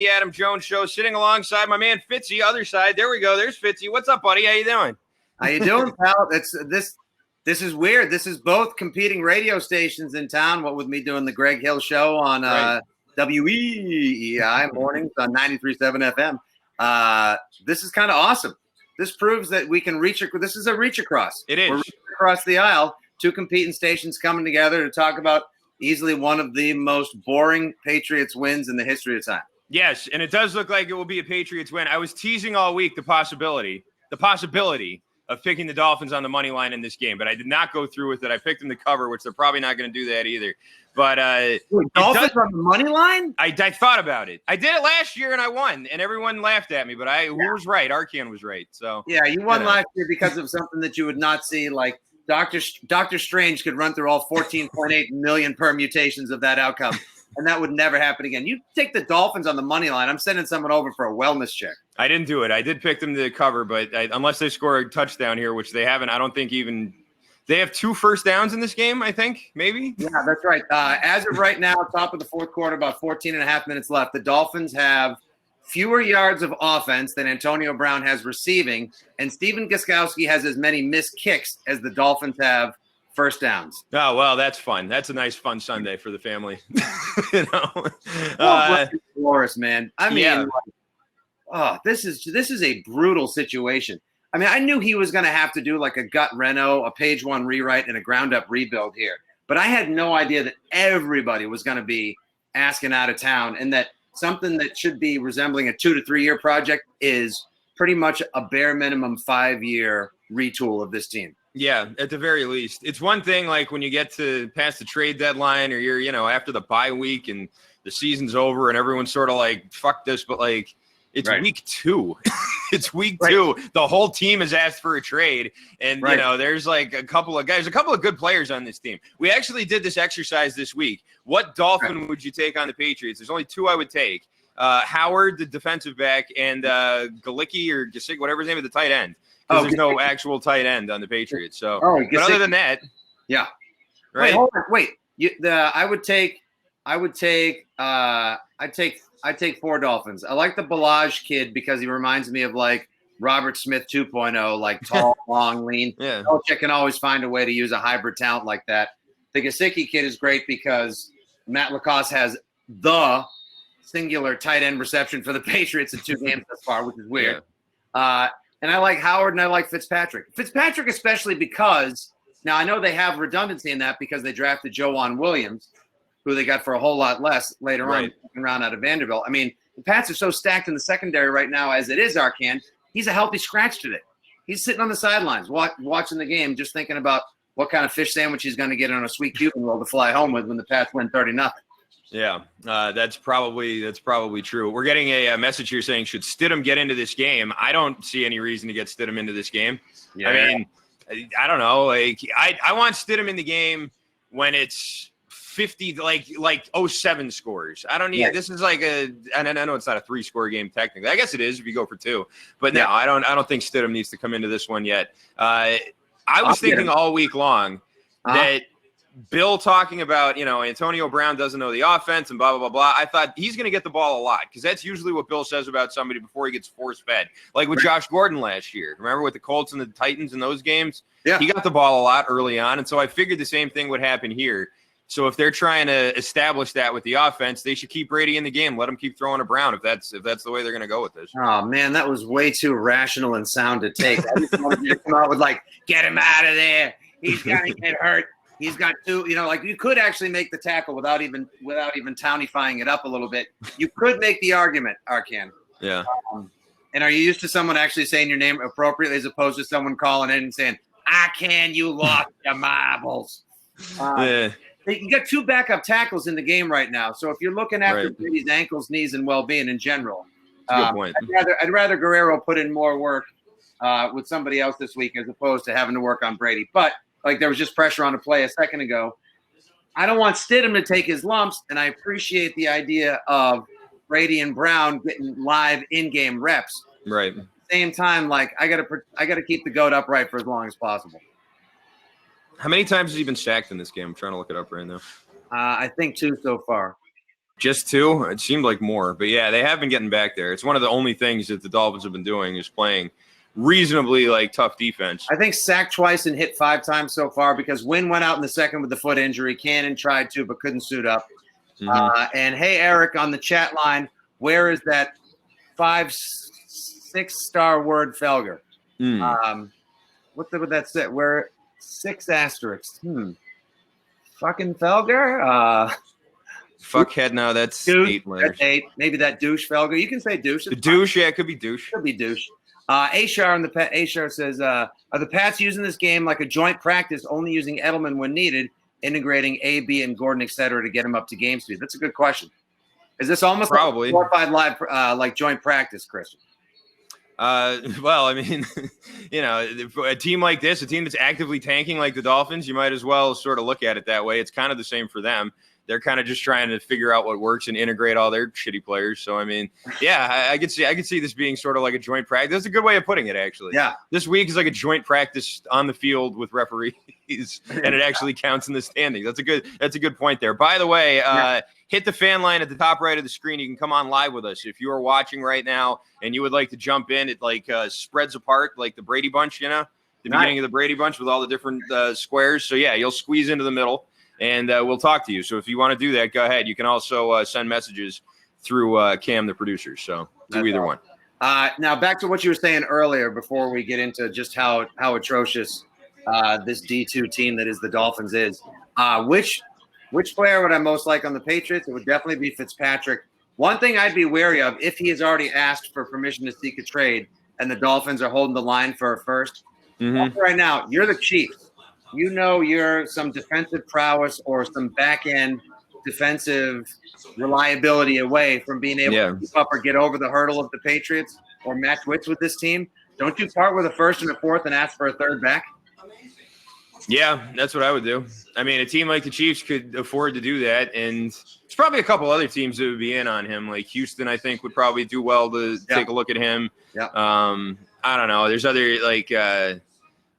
The Adam Jones Show, sitting alongside my man Fitzy, other side. There we go. There's Fitzy. What's up, buddy? How you doing? How you doing, pal? This is weird. This is both competing radio stations in town. What with me doing the Greg Hill Show on WEEI mornings on 93.7 FM. This is kind of awesome. This proves that we can reach. This is a reach across. It is. We're reaching across the aisle. Two competing stations coming together to talk about easily one of the most boring Patriots wins in the history of time. Yes, and it does look like it will be a Patriots win. I was teasing all week the possibility of picking the Dolphins on the money line in this game, but I did not go through with it. I picked them to cover, which they're probably not going to do that either. But Dolphins on the money line? I thought about it. I did it last year and I won, and everyone laughed at me. But who was right? Arcand was right. So yeah, you won last year because of something that you would not see, like Doctor Strange could run through all 14.8 million permutations of that outcome. And that would never happen again. You take the Dolphins on the money line. I'm sending someone over for a wellness check. I didn't do it. I did pick them to cover, but unless they score a touchdown here, which they haven't, I don't think even – they have 2 first downs in this game, I think, maybe? Yeah, that's right. As of right now, top of the fourth quarter, about 14 and a half minutes left, the Dolphins have fewer yards of offense than Antonio Brown has receiving, and Stephen Gostkowski has as many missed kicks as the Dolphins have first downs. Oh, well, that's fun. That's a nice, fun Sunday for the family. Glorious, man. I mean, this is a brutal situation. I mean, I knew he was going to have to do like a gut reno, a page 1 rewrite, and a ground-up rebuild here. But I had no idea that everybody was going to be asking out of town, and that something that should be resembling a 2 to 3 year project is pretty much a bare minimum 5-year retool of this team. Yeah, at the very least. It's one thing like when you get to past the trade deadline or you're, after the bye week and the season's over and everyone's sort of like, fuck this, but like it's week 2. It's week 2. The whole team has asked for a trade. And, there's like a couple of good players on this team. We actually did this exercise this week. What Dolphin would you take on the Patriots? There's only 2 I would take. Howard, the defensive back, and Galicki or Gesicki, whatever his name of the tight end. Because there's no actual tight end on the Patriots. So, but other than that, yeah. Right. Wait, hold on. Wait. I'd take 4 Dolphins. I like the Balaj kid because he reminds me of like Robert Smith 2.0, like tall, long, lean. Yeah. Belichick can always find a way to use a hybrid talent like that. The Gesicki kid is great because Matt Lacoste has the singular tight end reception for the Patriots in 2 games thus far, which is weird. Yeah. And I like Howard and I like Fitzpatrick. Fitzpatrick especially because now I know they have redundancy in that because they drafted Joejuan Williams, who they got for a whole lot less later on in the second round out of Vanderbilt. I mean, the Pats are so stacked in the secondary right now as it is, Arcand. He's a healthy scratch today. He's sitting on the sidelines watching the game, just thinking about what kind of fish sandwich he's going to get on a sweet Cuban roll to fly home with when the Pats win 30-0. Yeah, that's probably true. We're getting a message here saying, should Stidham get into this game? I don't see any reason to get Stidham into this game. Yeah. I mean, I don't know. Like, I want Stidham in the game when it's 50, like 07 scores. I don't need this is like and I know it's not a 3-score game technically. I guess it is if you go for 2. But no, I don't think Stidham needs to come into this one yet. I was thinking all week long that Bill talking about, Antonio Brown doesn't know the offense and blah, blah, blah, blah. I thought he's going to get the ball a lot because that's usually what Bill says about somebody before he gets force-fed. Like with Josh Gordon last year. Remember with the Colts and the Titans in those games? Yeah. He got the ball a lot early on, and so I figured the same thing would happen here. So if they're trying to establish that with the offense, they should keep Brady in the game. Let him keep throwing to Brown if that's the way they're going to go with this. Oh, man, that was way too rational and sound to take. I just wanted you to come out with, like, get him out of there. He's got to get hurt. He's got 2, like you could actually make the tackle without even townifying it up a little bit. You could make the argument, Arcand. Yeah. And are you used to someone actually saying your name appropriately as opposed to someone calling in and saying, Arcand, you lost your marbles? Yeah. You got 2 backup tackles in the game right now. So if you're looking after Brady's ankles, knees, and well-being in general, good point. I'd rather Guerrero put in more work with somebody else this week as opposed to having to work on Brady. But like there was just pressure on the play a second ago. I don't want Stidham to take his lumps, and I appreciate the idea of Brady and Brown getting live in-game reps. Right. At the same time, like I gotta keep the goat upright for as long as possible. How many times has he been sacked in this game? I'm trying to look it up right now. I think 2 so far. Just 2? It seemed like more. But, yeah, they have been getting back there. It's one of the only things that the Dolphins have been doing is playing reasonably, tough defense. I think sacked twice and hit 5 times so far because Wynn went out in the second with the foot injury. Cannon tried to but couldn't suit up. Mm-hmm. And, hey, Eric, on the chat line, where is that 6-star word Felger? What would that say? Where 6 asterisks? Fucking Felger? Fuckhead, no, that's douche, 8 letters. That's 8. Maybe that douche Felger. You can say douche. The douche, yeah, it could be douche. Could be douche. Ashar says, are the Pats using this game like a joint practice, only using Edelman when needed, integrating A, B, and Gordon, et cetera, to get him up to game speed? That's a good question. Is this almost probably like glorified live, like joint practice, Christian? Well, I mean, a team like this, a team that's actively tanking like the Dolphins, you might as well sort of look at it that way. It's kind of the same for them. They're kind of just trying to figure out what works and integrate all their shitty players. So, I mean, yeah, I could see this being sort of like a joint practice. That's a good way of putting it, actually. Yeah. This week is like a joint practice on the field with referees, and it actually counts in the standings. That's a good point there. By the way, hit the fan line at the top right of the screen. You can come on live with us. If you are watching right now and you would like to jump in, it spreads apart like the Brady Bunch, the beginning of the Brady Bunch with all the different squares. So, yeah, you'll squeeze into the middle. And we'll talk to you. So if you want to do that, go ahead. You can also send messages through Cam, the producer. So do either one. Now, back to what you were saying earlier before we get into just how atrocious this D2 team that is the Dolphins is. Which player would I most like on the Patriots? It would definitely be Fitzpatrick. One thing I'd be wary of, if he has already asked for permission to seek a trade and the Dolphins are holding the line for a first, right now, you're the Chiefs. You're some defensive prowess or some back-end defensive reliability away from being able to keep up or get over the hurdle of the Patriots or match wits with this team. Don't you part with a first and a fourth and ask for a third back? Yeah, that's what I would do. I mean, a team like the Chiefs could afford to do that, and there's probably a couple other teams that would be in on him. Like Houston, I think, would probably do well to take a look at him. Yeah. I don't know. There's other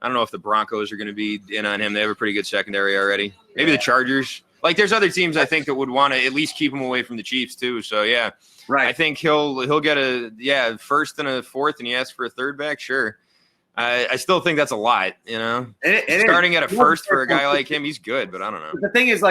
I don't know if the Broncos are going to be in on him. They have a pretty good secondary already. Maybe the Chargers. There's other teams I think that would want to at least keep him away from the Chiefs too. So yeah, right. I think he'll get a first and a fourth, and he asks for a third back. Sure. I still think that's a lot. Starting at a first for a guy like him, he's good, but I don't know. The thing is,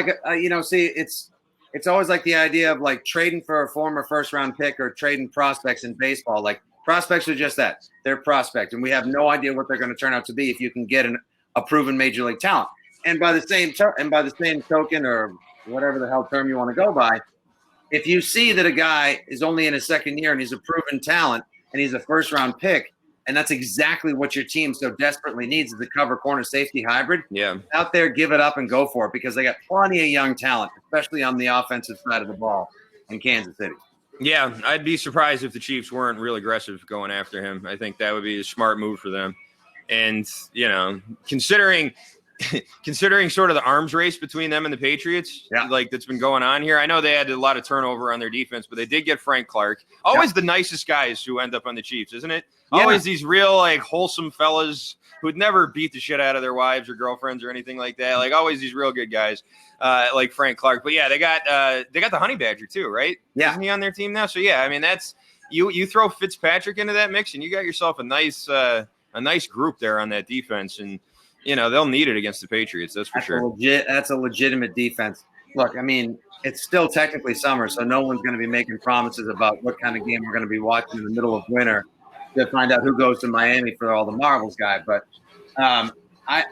it's always like the idea of trading for a former first round pick or trading prospects in baseball. Prospects are just that. They're prospect, and we have no idea what they're going to turn out to be if you can get a proven major league talent. And by the same token, or whatever the hell term you want to go by, if you see that a guy is only in his second year and he's a proven talent and he's a first-round pick, and that's exactly what your team so desperately needs is a cover corner safety hybrid. Yeah, out there, give it up and go for it because they got plenty of young talent, especially on the offensive side of the ball in Kansas City. Yeah, I'd be surprised if the Chiefs weren't real aggressive going after him. I think that would be a smart move for them. And, considering sort of the arms race between them and the Patriots, that's been going on here. I know they had a lot of turnover on their defense, but they did get Frank Clark. Always the nicest guys who end up on the Chiefs, isn't it? Yeah. Always these real, wholesome fellas who'd never beat the shit out of their wives or girlfriends or anything like that. Always these real good guys. Like Frank Clark, but yeah, they got the Honey Badger too, right? Yeah, isn't he on their team now? So yeah, I mean that's you throw Fitzpatrick into that mix, and you got yourself a nice group there on that defense, and they'll need it against the Patriots. That's for sure. That's a legitimate defense. Look, I mean, it's still technically summer, so no one's going to be making promises about what kind of game we're going to be watching in the middle of winter to find out who goes to Miami for all the marbles, guy. But I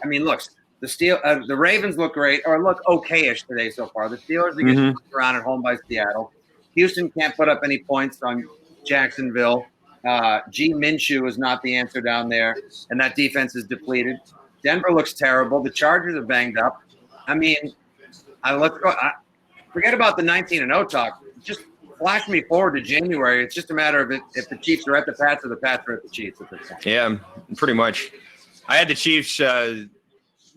mean, look. The Ravens look great, or look okay-ish today so far. The Steelers are getting around at home by Seattle. Houston can't put up any points on Jacksonville. G. Minshew is not the answer down there, and that defense is depleted. Denver looks terrible. The Chargers are banged up. I mean, let's go. Forget about the 19-0 talk. Just flash me forward to January. It's just a matter of if the Chiefs are at the Pats or the Pats are at the Chiefs at this point. Yeah, pretty much. I had the Chiefs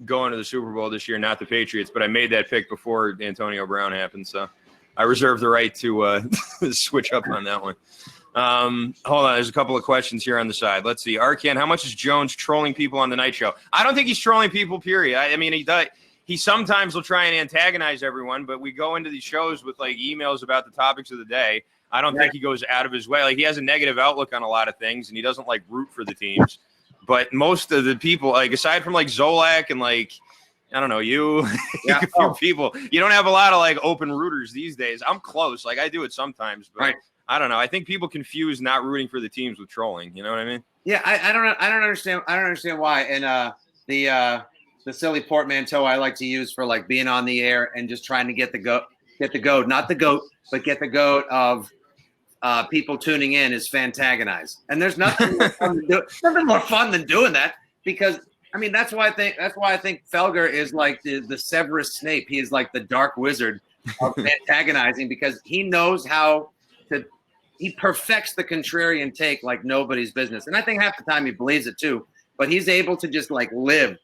going to the Super Bowl this year, not the Patriots, but I made that pick before Antonio Brown happened, so I reserve the right to switch up on that one. Hold on, there's a couple of questions here on the side. Let's see. Arcand, how much is Jones trolling people on the night show? I don't think he's trolling people, period. I mean, he sometimes will try and antagonize everyone, but we go into these shows with like emails about the topics of the day. I don't think he goes out of his way. Like he has a negative outlook on a lot of things, and he doesn't like root for the teams. But most of the people, like aside from like Zolak and like I don't know you, a few people, you don't have a lot of like open rooters these days. I'm close, like I do it sometimes, but I don't know. I think people confuse not rooting for the teams with trolling. You know what I mean? Yeah, I don't understand. I don't understand why. And the silly portmanteau I like to use for like being on the air and just trying to get the goat, not the goat, but get the goat of people tuning in is fantagonize. And there's nothing more fun than doing that, because I mean that's why I think Felger is like the Severus Snape. He is like the dark wizard of antagonizing, because he knows how to he perfects the contrarian take like nobody's business. And I think half the time he believes it too, but he's able to just like live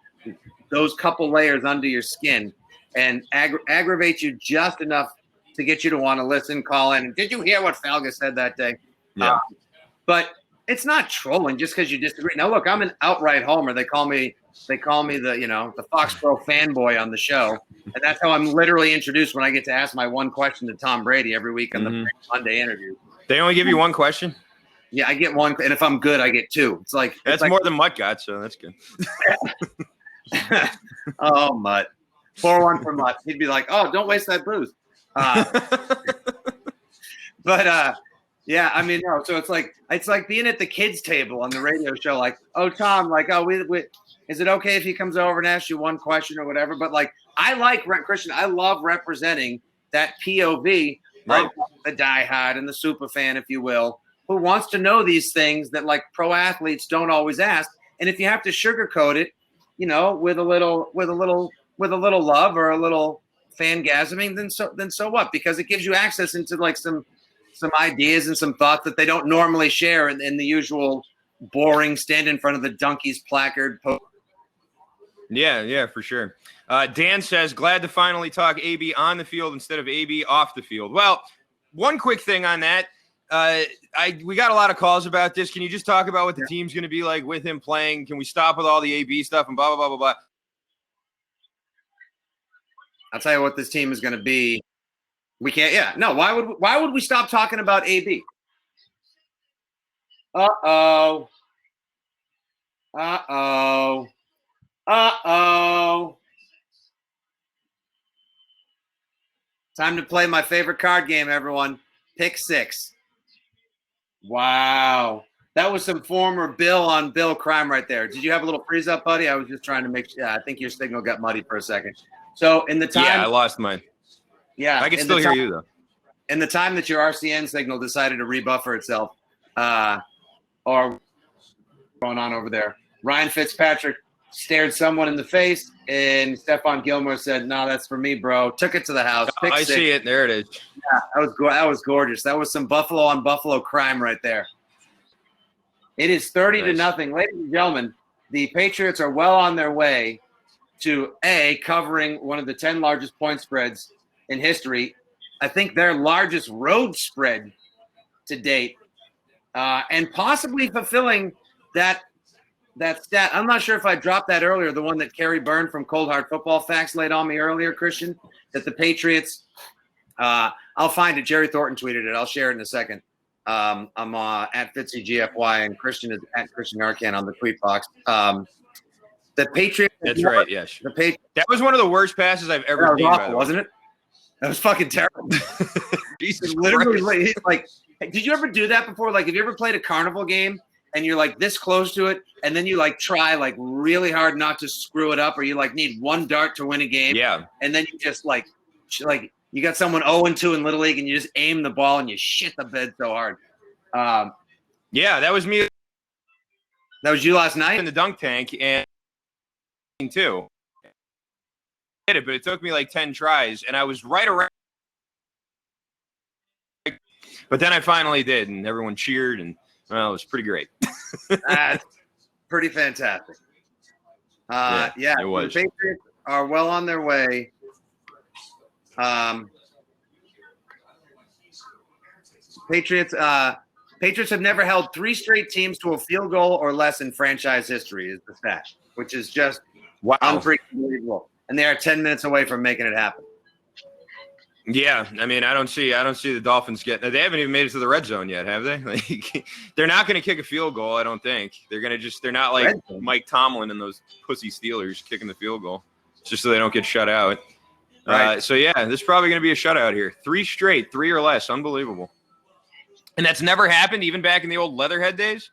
those couple layers under your skin and aggravate you just enough to get you to want to listen, call in. Did you hear what Felger said that day? Yeah. But it's not trolling just because you disagree. Now, look, I'm an outright homer. They call me the the Foxborough fanboy on the show, and that's how I'm literally introduced when I get to ask my one question to Tom Brady every week on the Monday interview. They only give you one question? Yeah, I get one, and if I'm good, I get two. It's like that's more than Mutt got, so that's good. Oh, Mutt. 4-1 for Mutt. He'd be like, "Oh, don't waste that booze." Yeah, I mean, no. So it's like being at the kids' table on the radio show. Like, oh, Tom, like, oh, we is it okay if he comes over and asks you one question or whatever? But like, I like Christian. I love representing that POV of the diehard and the super fan, if you will, who wants to know these things that like pro athletes don't always ask. And if you have to sugarcoat it, with a little love or a little fangasming, then so what? Because it gives you access into like some ideas and some thoughts that they don't normally share in the usual boring stand in front of the Donkeys placard. Yeah, for sure. Dan says, glad to finally talk AB on the field instead of AB off the field. Well, one quick thing on that. We got a lot of calls about this. Can you just talk about what the team's going to be like with him playing? Can we stop with all the AB stuff and blah, blah, blah, blah, blah? I'll tell you what this team is going to be. We can't. Yeah. No. Why would we stop talking about AB? Uh-oh. Time to play my favorite card game, everyone. Pick 6. Wow. That was some former Bill on Bill crime right there. Did you have a little freeze up, buddy? I was just trying to make sure. Yeah, I think your signal got muddy for a second. So in the time. Yeah, I lost mine. Yeah. I can still hear you, though. In the time that your RCN signal decided to rebuffer itself, or going on over there, Ryan Fitzpatrick stared someone in the face, and Stephon Gilmore said, "No, that's for me, bro." Took it to the house. I see it. There it is. Yeah, that was gorgeous. That was some Buffalo on Buffalo crime right there. It is 30-0, ladies and gentlemen. The Patriots are well on their way to covering one of the 10 largest point spreads in history. I think their largest road spread to date, and possibly fulfilling that stat. I'm not sure if I dropped that earlier, the one that Kerry Byrne from Cold Hard Football Facts laid on me earlier, Christian, that the Patriots, I'll find it. Jerry Thornton tweeted it. I'll share it in a second. I'm at Fitzy GFY, and Christian is at Christian Arcand on the tweet box. The Patriots. That's right, yes. That was one of the worst passes I've ever seen, awful, wasn't it? That was fucking terrible. Jesus literally, like, did you ever do that before? Like, have you ever played a carnival game and you're like this close to it, and then you like try like really hard not to screw it up, or you like need one dart to win a game? Yeah. And then you just like you got someone 0-2 in Little League, and you just aim the ball and you shit the bed so hard. Yeah, that was me. That was you last night in the dunk tank, and too. Hit it, but it took me like 10 tries, and I was right around. But then I finally did, and everyone cheered, and well, it was pretty great. That's pretty fantastic. Yeah, it was. The Patriots are well on their way. Patriots have never held 3 straight teams to a field goal or less in franchise history, is the stat, which is just unbelievable. and they are 10 minutes away from making it happen. Yeah, I mean, I don't see the Dolphins getting. They haven't even made it to the red zone yet, have they? Like, they're not going to kick a field goal. I don't think they're going to. They're not like Mike Tomlin and those pussy Steelers kicking the field goal just so they don't get shut out. Right. So yeah, this is probably going to be a shutout here. 3 straight, 3 or less, unbelievable. And that's never happened, even back in the old Leatherhead days.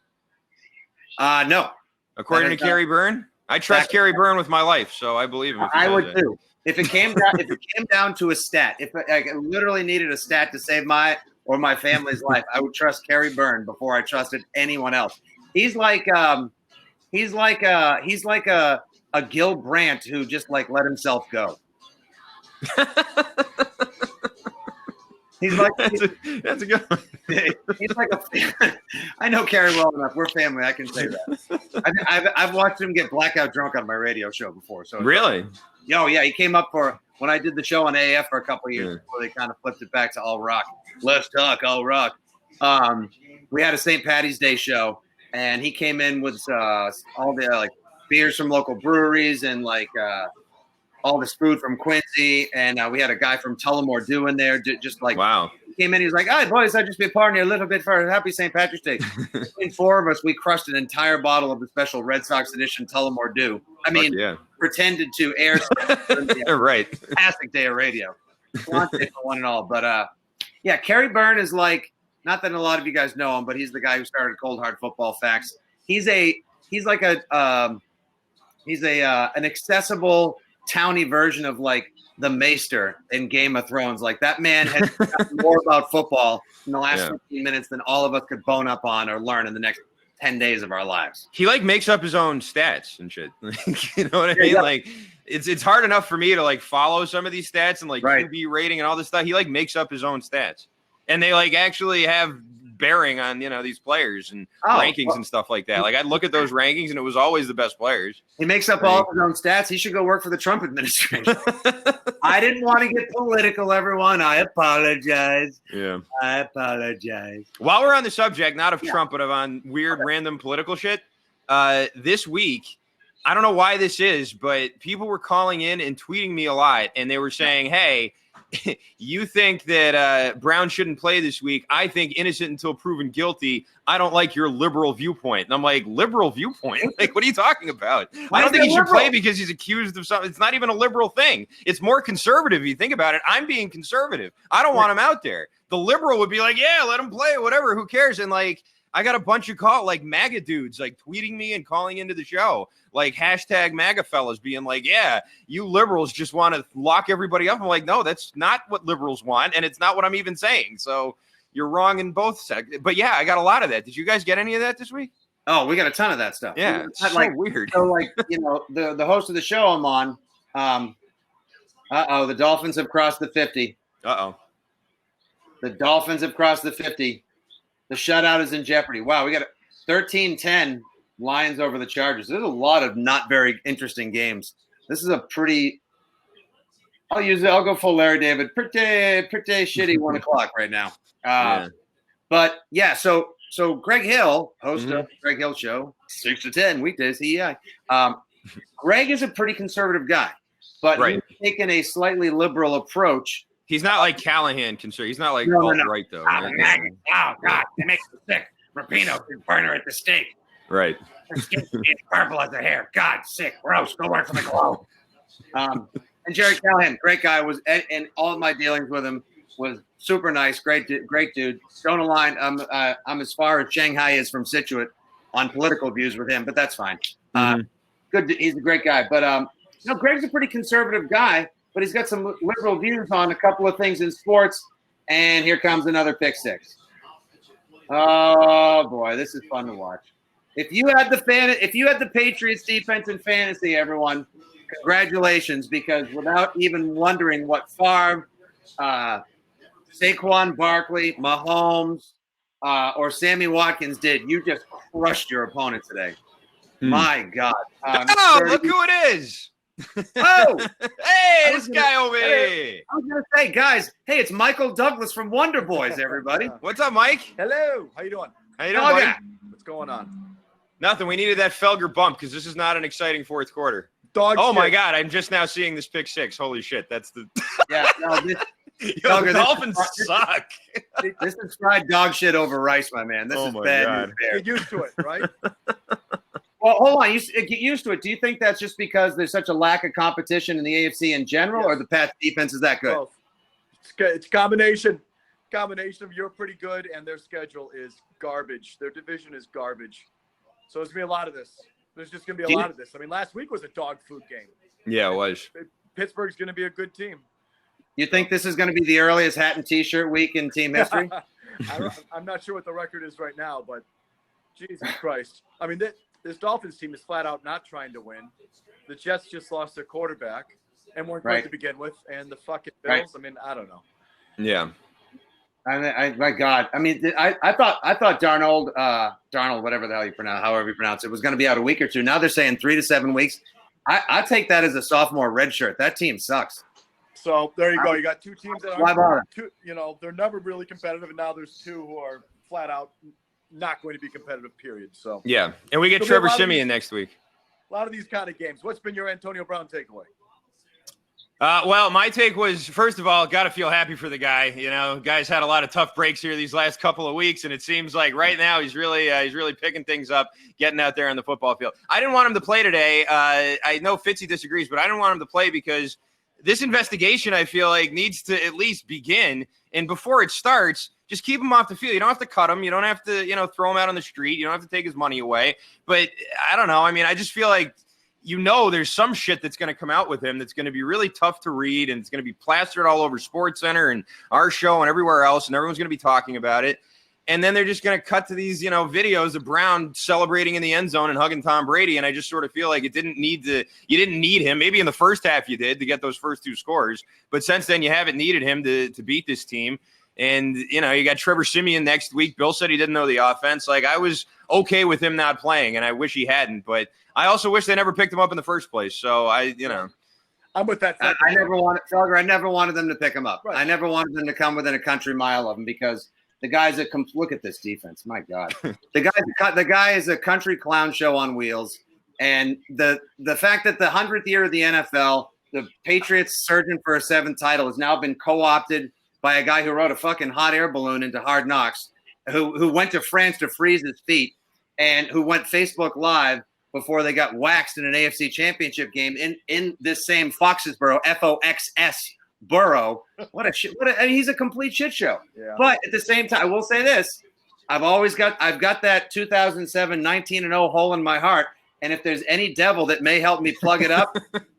No. According to Kerry Byrne, I trust Kerry Byrne with my life, so I believe him. I would too. If it came down to a stat, if I literally needed a stat to save my or my family's life, I would trust Kerry Byrne before I trusted anyone else. He's like a Gil Brandt who just like let himself go. He's like that's a good one. He's like I know Kerry well enough. We're family. I can say that. I've watched him get blackout drunk on my radio show before. So really. Yo, yeah, he came up for when I did the show on AF for a couple of years before they kind of flipped it back to all rock. Let's talk all rock. We had a St. Patty's Day show, and he came in with all the like beers from local breweries and like all this food from Quincy, and we had a guy from Tullamore doing there, just like wow. He came in, he was like, "Hi boys, I'd just be partying a little bit for Happy St. Patrick's Day." Between 4 of us, we crushed an entire bottle of the special Red Sox edition Tullamore Dew. I mean, pretended to air right. Fantastic day of radio. One and all. But yeah, Kerry Byrne is like, not that a lot of you guys know him, but he's the guy who started Cold Hard Football Facts. He's an accessible towny version of like the Maester in Game of Thrones. Like that man has more about football in the last 15 minutes than all of us could bone up on or learn in the next 10 days of our lives. He like makes up his own stats and shit. You know what I mean? Yeah. Like it's hard enough for me to like follow some of these stats and like QB rating and all this stuff. He like makes up his own stats, and they like actually have bearing on these players and rankings and stuff like that. Like I look at those rankings and it was always the best players. He makes up all of his own stats. He should go work for the Trump administration. I didn't want to get political, everyone. I apologize. Yeah. I apologize. While we're on the subject, not of Trump, but of on weird random political shit, this week, I don't know why this is, but people were calling in and tweeting me a lot, and they were saying, hey, you think that Brown shouldn't play this week. I think innocent until proven guilty. I don't like your liberal viewpoint. And I'm like, liberal viewpoint? Like, what are you talking about? I don't think he should play because he's accused of something. It's not even a liberal thing. It's more conservative if you think about it. I'm being conservative. I don't want him out there. The liberal would be like, yeah, let him play, whatever. Who cares? And like, I got a bunch of like MAGA dudes like tweeting me and calling into the show, like hashtag MAGA fellas being like, yeah, you liberals just want to lock everybody up. I'm like, no, that's not what liberals want. And it's not what I'm even saying. So you're wrong in both sections. But yeah, I got a lot of that. Did you guys get any of that this week? Oh, we got a ton of that stuff. Yeah. It's so weird. So like, the host of the show I'm on, the Dolphins have crossed the 50. The Dolphins have crossed the 50. The shutout is in jeopardy. Wow, we got 13-10 Lions over the Chargers. There's a lot of not very interesting games. This is a pretty – I'll go full Larry David. Pretty shitty 1 o'clock right now. But, yeah, so Greg Hill, host of Greg Hill Show, 6 to 10 weekdays, EEI. Greg is a pretty conservative guy, but he's taken a slightly liberal approach. He's not like Callahan concerned. He's not like right though. Oh God, it makes me sick. Rapino can burn her at the stake. Right. Her skin's purple as her hair. God, sick, gross. Go work for the Globe. And Jerry Callahan, great guy, and all of my dealings with him was super nice, great dude. Don't align. I'm as far as Shanghai is from Situate on political views with him, but that's fine. Good. He's a great guy, but Greg's a pretty conservative guy. But he's got some liberal views on a couple of things in sports. And here comes another pick six. Oh boy, this is fun to watch. If you had the Patriots defense in fantasy, everyone, congratulations, because without even wondering what Favre, Saquon Barkley, Mahomes, or Sammy Watkins did, you just crushed your opponent today. My God. Look who it is. Oh, hey, this guy over here. I was gonna say, guys, hey, it's Michael Douglas from Wonder Boys, everybody. What's up, Mike? Hello. How you doing? How you doing, Mike? What's going on? Nothing. We needed that Felger bump because this is not an exciting fourth quarter. Dog Oh shit. my God! I'm just now seeing this pick six. Holy shit! That's the. Yeah, no, Yo, the Dolphins suck. this is fried dog shit over rice, my man. This Oh is my bad God. news bears. Get used to it, right? Well, hold on. You get used to it. Do you think that's just because there's such a lack of competition in the AFC in general, Yes. or the Pats defense is that good? Both. It's combination of you're pretty good and their schedule is garbage. Their division is garbage. So there's going to be a lot of this. There's just going to be a lot of this. I mean, last week was a dog food game. Yeah, it was. Pittsburgh's going to be a good team. You think this is going to be the earliest hat and T-shirt week in team history? I'm not sure what the record is right now, but Jesus Christ. I mean, this Dolphins team is flat out not trying to win. The Jets just lost their quarterback and weren't good to begin with. And the fucking Bills, I mean, I don't know. Yeah. My God. I mean, I thought Darnold, whatever the hell you pronounce, however you pronounce it, was going to be out a week or two. Now they're saying 3 to 7 weeks. I take that as a sophomore red shirt. That team sucks. So there you go. You got two teams that Why bother? they're never really competitive, and now there's two who are flat out not going to be competitive. Period. So yeah, and we get Trevor Siemian next week. A lot of these kind of games. What's been your Antonio Brown takeaway? Well, my take was, first of all, got to feel happy for the guy. You know, guy's had a lot of tough breaks here these last couple of weeks, and it seems like right now he's really picking things up, getting out there on the football field. I didn't want him to play today. I know Fitzy disagrees, but I didn't want him to play because this investigation, I feel like, needs to at least begin. And before it starts, just keep him off the field. You don't have to cut him. You don't have to, throw him out on the street. You don't have to take his money away. But I don't know. I mean, I just feel like, there's some shit that's going to come out with him that's going to be really tough to read, and it's going to be plastered all over SportsCenter and our show and everywhere else, and everyone's going to be talking about it. And then they're just going to cut to these, videos of Brown celebrating in the end zone and hugging Tom Brady. And I just sort of feel like you didn't need him. Maybe in the first half you did to get those first two scores, but since then you haven't needed him to beat this team. And, you got Trevor Siemian next week. Bill said he didn't know the offense. Like, I was okay with him not playing, and I wish he hadn't. But I also wish they never picked him up in the first place. So, I'm with that. I never wanted them to pick him up. Right. I never wanted them to come within a country mile of him because the guys that come – look at this defense. My God. The guy is a country clown show on wheels. And the fact that the 100th year of the NFL, the Patriots surging for a 7th title, has now been co-opted by a guy who rode a fucking hot air balloon into Hard Knocks, who went to France to freeze his feet, and who went Facebook Live before they got waxed in an AFC Championship game in this same Foxsborough, Foxs borough. What a shit! He's a complete shit show. Yeah. But at the same time, I will say this: I've got that 2007 19-0 hole in my heart, and if there's any devil that may help me plug it up,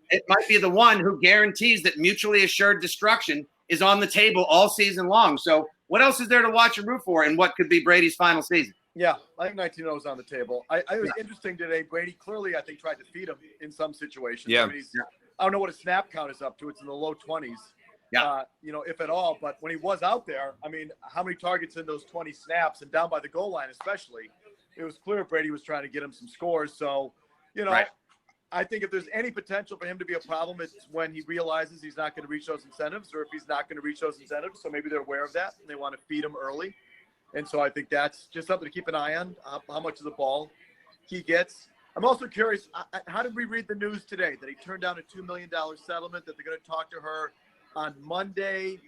it might be the one who guarantees that mutually assured destruction is on the table all season long. So what else is there to watch and root for in what could be Brady's final season? Yeah, I think 19-0 is on the table. It was interesting today. Brady clearly, I think, tried to feed him in some situations. Yeah. I mean, I don't know what his snap count is up to. It's in the low 20s, if at all. But when he was out there, I mean, how many targets in those 20 snaps and down by the goal line especially, it was clear Brady was trying to get him some scores. So, right. I think if there's any potential for him to be a problem, it's when he realizes he's not going to reach those incentives, or if he's not going to reach those incentives. So maybe they're aware of that and they want to feed him early. And so I think that's just something to keep an eye on, how much of the ball he gets. I'm also curious, how did we read the news today that he turned down a $2 million settlement, that they're going to talk to her on Monday,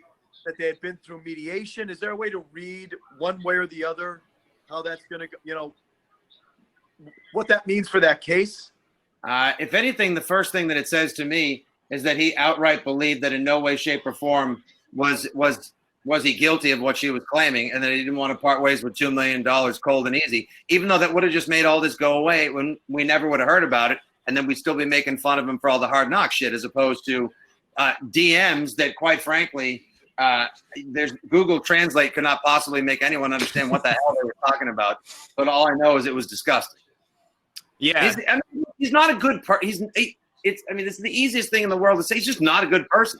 that they had been through mediation? Is there a way to read one way or the other how that's going to go, what that means for that case? If anything, the first thing that it says to me is that he outright believed that in no way, shape, or form was he guilty of what she was claiming, and that he didn't want to part ways with $2 million cold and easy, even though that would have just made all this go away when we never would have heard about it, and then we'd still be making fun of him for all the Hard Knock shit, as opposed to DMs that, quite frankly, there's Google Translate could not possibly make anyone understand what the hell they were talking about. But all I know is it was disgusting. Yeah, he's not a good person. This is the easiest thing in the world to say. He's just not a good person.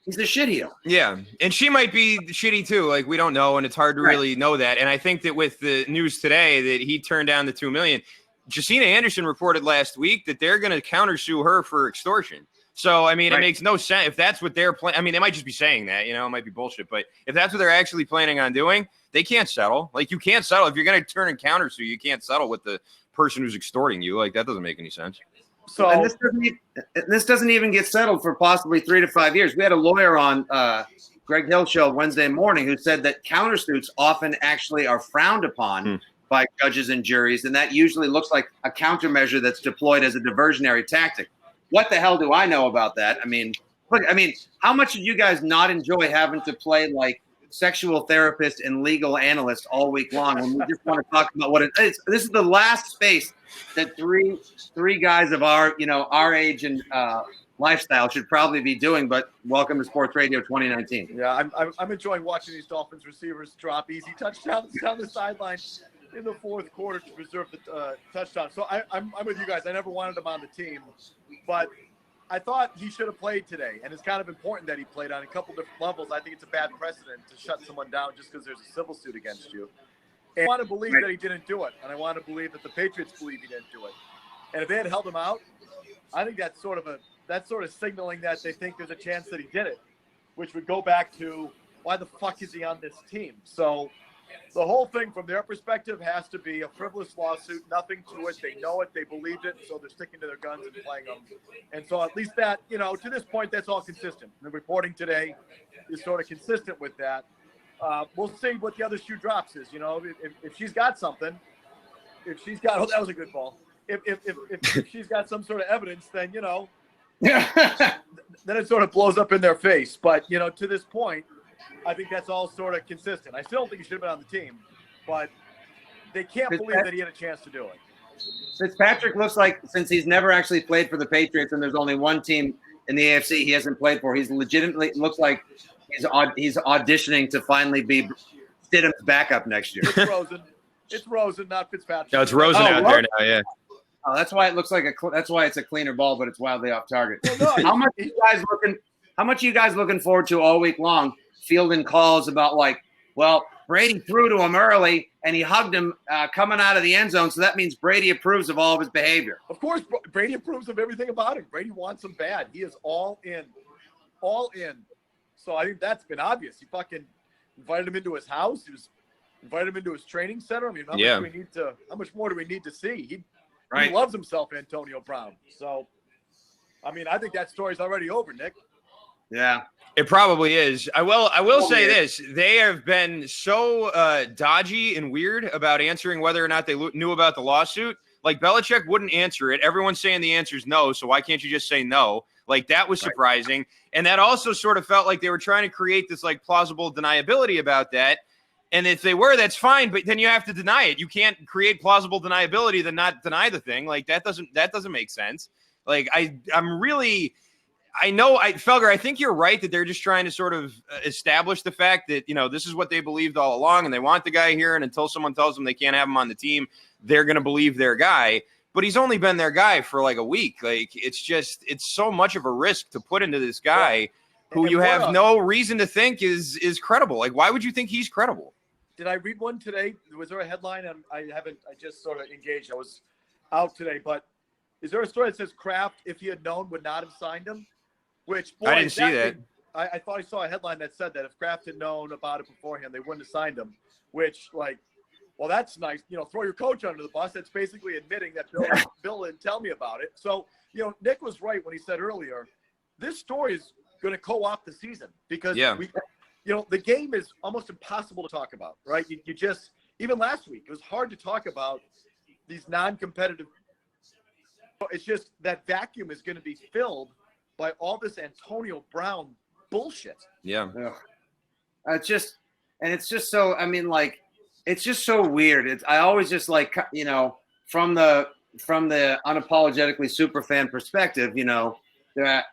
He's a shitheel. Yeah, and she might be shitty too. Like, we don't know, and it's hard to really know that. And I think that with the news today that he turned down the $2 million, Jacina Anderson reported last week that they're going to countersue her for extortion. So, I mean, it makes no sense if that's what they're planning. I mean, they might just be saying that, it might be bullshit. But if that's what they're actually planning on doing, they can't settle. Like, you can't settle. If you're going to turn and countersue, you can't settle with the person who's extorting you. Like, that doesn't make any sense. So and this doesn't even get settled for possibly 3 to 5 years. We had a lawyer on Greg Hill show Wednesday morning who said that countersuits often actually are frowned upon by judges and juries, and that usually looks like a countermeasure that's deployed as a diversionary tactic. What the hell do I know about that? I mean, look, how much did you guys not enjoy having to play like sexual therapist and legal analyst all week long when we just want to talk about what it is? This is the last space that three guys of our age and lifestyle should probably be doing. But welcome to Sports Radio 2019. Yeah, I'm enjoying watching these Dolphins receivers drop easy touchdowns down the sideline in the fourth quarter to preserve the touchdown. So I'm with you guys. I never wanted him on the team, but I thought he should have played today, and it's kind of important that he played on a couple different levels. I think it's a bad precedent to shut someone down just because there's a civil suit against you. And I want to believe that he didn't do it, and I want to believe that the Patriots believe he didn't do it. And if they had held him out, I think that's sort of signaling that they think there's a chance that he did it, which would go back to why the fuck is he on this team? So the whole thing from their perspective has to be a frivolous lawsuit, nothing to it. They know it, they believed it, so they're sticking to their guns and playing them. And so at least that, to this point, that's all consistent. The reporting today is sort of consistent with that. We'll see what the other shoe drops is. If she's got something, that was a good ball. If she's got some sort of evidence, then then it sort of blows up in their face. But to this point, I think that's all sort of consistent. I still don't think he should have been on the team, but they can't believe that he had a chance to do it. Fitzpatrick looks like, since he's never actually played for the Patriots and there's only one team in the AFC he hasn't played for, he's legitimately looks like he's auditioning to finally be Stidham's backup next year. It's Rosen, not Fitzpatrick. No, it's Rosen out there now. Yeah. Oh, that's why it looks like that's why it's a cleaner ball, but it's wildly off target. Well, no, How much are you guys looking forward to all week long? Fielding calls about Brady threw to him early and he hugged him coming out of the end zone, so that means Brady approves of all of his behavior. Of course, Brady approves of everything about him. Brady wants him bad. He is all in. So I think that's been obvious. He fucking invited him into his house. He invited him into his training center. I mean, how much more do we need to see? He loves himself, Antonio Brown. So, I mean, I think that story's already over, Nick. Yeah. It probably is. I will say this. They have been so dodgy and weird about answering whether or not they knew about the lawsuit. Like, Belichick wouldn't answer it. Everyone's saying the answer is no, so why can't you just say no? Like, that was surprising. Right. And that also sort of felt like they were trying to create this, plausible deniability about that. And if they were, that's fine, but then you have to deny it. You can't create plausible deniability then not deny the thing. Like, that doesn't make sense. Like, Felger, I think you're right that they're just trying to sort of establish the fact that, this is what they believed all along and they want the guy here. And until someone tells them they can't have him on the team, they're going to believe their guy. But he's only been their guy for a week. Like, it's so much of a risk to put into this guy who you have no reason to think is credible. Like, why would you think he's credible? Did I read one today? Was there a headline? I just sort of engaged. I was out today, but is there a story that says Kraft, if he had known, would not have signed him? Which, boy, I didn't see that. I thought I saw a headline that said that if Kraft had known about it beforehand, they wouldn't have signed him. Which, well, that's nice. Throw your coach under the bus. That's basically admitting that Bill didn't tell me about it. So, Nick was right when he said earlier, this story is going to co-opt the season because the game is almost impossible to talk about, right? You just, even last week, it was hard to talk about these non-competitive. It's just that vacuum is going to be filled by all this Antonio Brown bullshit. Yeah. It's just so, it's just so weird. I always just from the unapologetically super fan perspective, that